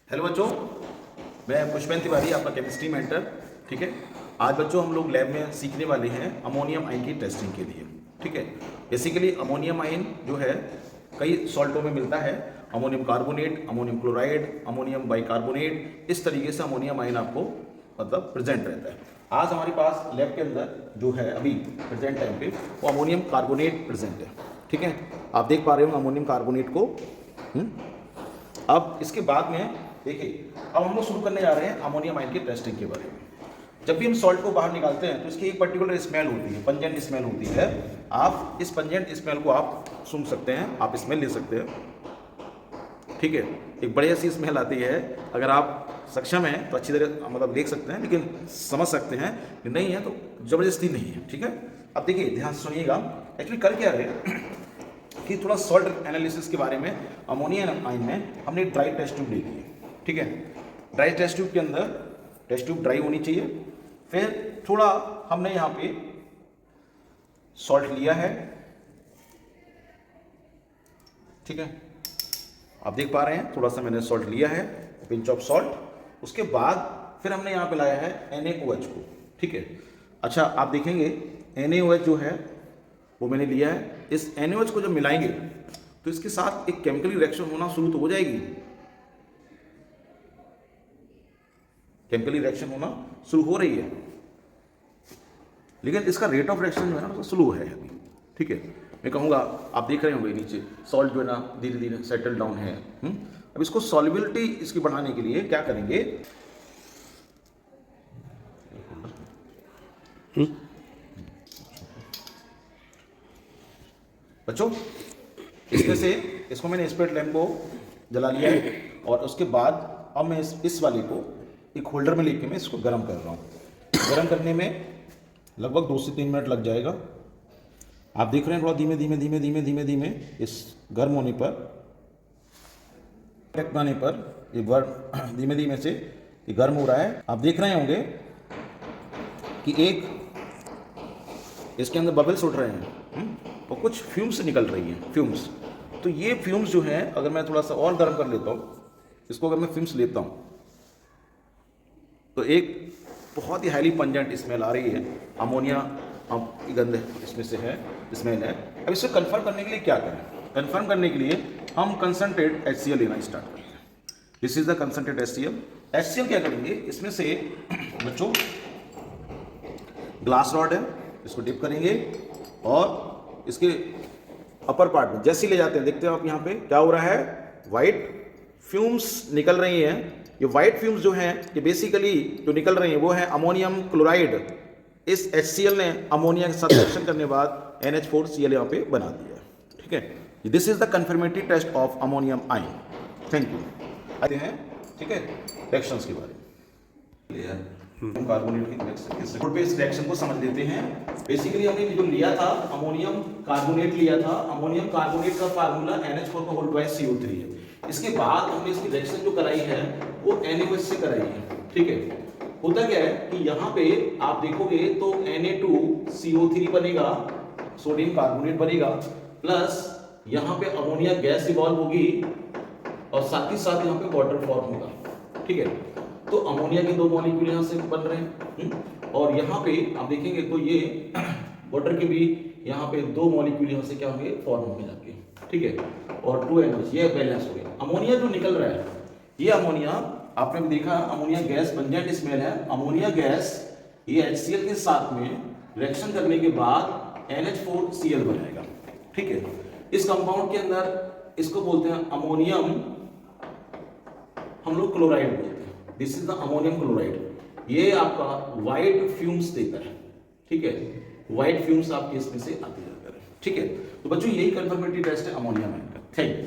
Hello बच्चों, मैं पुष्पेंद्र तिवारी, आपका केमिस्ट्री मेंटर। ठीक है, आज बच्चों हम लोग लैब में सीखने वाले हैं अमोनियम आयन की टेस्टिंग के लिए। ठीक है, बेसिकली अमोनियम आयन जो है कई सॉल्टों में मिलता है। Ammonium carbonate, ammonium chloride, ammonium bicarbonate, इस तरीके से अमोनियम आयन आपको मतलब प्रेजेंट रहता है। आज हमारे पास लैब के अंदर जो है अभी प्रेजेंट टाइम पे वो अमोनियम कार्बोनेट प्रेजेंट है। ठीक है, आप देख पा रहे हो अमोनियम कार्बोनेट को। अब इसके बाद में देखिए, अब हम लोग शुरू करने जा रहे हैं अमोनियम आयन की टेस्टिंग के बारे में। जब भी हम सॉल्ट को बाहर निकालते हैं तो इसकी एक पर्टिकुलर स्मेल होती है, पंजेंट स्मेल होती है। आप इस पंजेंट स्मेल को आप सूंघ सकते हैं, आप स्मेल ले सकते हैं। ठीक है, एक बढ़िया सी स्मेल आती है। अगर आप सक्षम हैं तो अच्छी तरह मतलब देख सकते हैं, लेकिन समझ सकते हैं कि नहीं है तो ज़बरदस्ती नहीं है। ठीक है, अब देखिए ध्यान से सुनिएगा। एक्चुअली कर क्या रहे हैं कि थोड़ा सॉल्ट एनालिसिस के बारे में अमोनियम आयन में हमने ड्राई टेस्ट ट्यूब ले ली है। ठीक है, ड्राई टेस्ट ट्यूब के अंदर टेस्ट ट्यूब ड्राई होनी चाहिए। फिर थोड़ा हमने यहाँ पे सॉल्ट लिया है। ठीक है, आप देख पा रहे हैं थोड़ा सा मैंने सॉल्ट लिया है, पिंच ऑफ सॉल्ट। उसके बाद फिर हमने यहाँ पे लाया है NaOH को। ठीक है, अच्छा आप देखेंगे NaOH जो है वो मैंने लिया है। इस NaOH को जब मिलाएंगे तो इसके साथ एक केमिकल रिएक्शन होना शुरू तो हो जाएगी, केमिकल रिएक्शन होना शुरू हो रही है, लेकिन इसका रेट ऑफ रिएक्शन जो है ना स्लो है अभी। ठीक है, मैं कहूँगा आप देख रहे होंगे नीचे सॉल्ट जो है ना धीरे धीरे सेटल डाउन है। अब इसको सॉल्युबिलिटी इसकी बढ़ाने के लिए क्या करेंगे, बच्चों इसमें से इसको मैंने स्पिरिट लैम्प को जला लिया है और उसके बाद अब मैं इस वाले को एक होल्डर में लेके मैं इसको गर्म कर रहा हूँ। गर्म करने में लगभग 2 से 3 मिनट लग जाएगा। आप देख रहे हैं थोड़ा धीमे धीमे धीमे धीमे धीमे धीमे इस गर्म होने पर, आने पर ये धीमे धीमे से ये गर्म हो रहा है। आप देख रहे होंगे कि एक इसके अंदर बबल्स उठ रहे हैं और कुछ फ्यूम्स निकल रही हैं, फ्यूम्स। तो ये फ्यूम्स जो हैं अगर मैं थोड़ा सा और गर्म कर लेता हूँ इसको, अगर मैं फ्यूम्स लेता हूँ तो एक बहुत ही हाईली पंजेंट स्मेल आ रही है। अमोनिया अब गंध इसमें से है, स्मेल है। अब इसको कंफर्म करने के लिए क्या करें, कंफर्म करने के लिए हम कंसनट्रेट HCl लेना स्टार्ट करते हैं। This is the concentrate HCl। HCl क्या करेंगे, इसमें से बच्चों ग्लास रॉड है, इसको डिप करेंगे और इसके अपर पार्ट में जैसे ही ले जाते हैं, देखते हो आप यहाँ पे क्या हो रहा है, वाइट फ्यूम्स निकल रही हैं। ये वाइट फ्यूम्स जो हैं ये बेसिकली जो निकल रही हैं वो है अमोनियम क्लोराइड। इस HCl ने अमोनिया के साथ रिएक्शन करने के बाद NH4Cl यहाँ पे बना दिया है। ठीक है, this is the confirmatory test of ammonium ion. Thank you. आते हैं ठीक है रिएक्शंस के बारे में। कार्बोनेट पे इस रिएक्शन को समझ लेते हैं। बेसिकली हमने जो लिया था अमोनियम कार्बोनेट लिया था। अमोनियम कार्बोनेट का फार्मूला NH4CO3 है। इसके बाद हमने इसकी रिएक्शन जो कराई है वो NaOH से कराई है। ठीक है, होता क्या है कि यहाँ पे आप देखोगे तो Na2CO3 बनेगा, सोडियम कार्बोनेट बनेगा, प्लस यहाँ पे अमोनिया गैस इवॉल्व होगी और साथ ही साथ यहाँ पे वाटर फॉर्म होगा। ठीक है, तो अमोनिया के 2 मॉलिक्यूल यहाँ से बन रहे हैं और यहाँ पे आप देखेंगे तो ये वाटर के भी यहाँ पे 2 मॉलिक्यूल यहाँ से क्या होंगे, फॉर्म होंगे जाके। ठीक है, और 2NH ये बैलेंस हो गया। अमोनिया जो निकल रहा है ये अमोनिया आपने भी देखा, अमोनिया गैस पंजेंट स्मेल है। अमोनिया गैस ये HCl के साथ में रिएक्शन करने के बाद NH4Cl बनाएगा। ठीक है, इस कंपाउंड के अंदर इसको बोलते हैं अमोनियम, हम लोग क्लोराइड बोलते हैं। This is the ammonium chloride. ये आपका व्हाइट फ्यूम्स देता है। ठीक है, व्हाइट फ्यूम्स आपके इसमें से आते जाकर। ठीक है, तो बच्चों यही कंफर्मेटरी टेस्ट है अमोनियम आयन का। Thank you.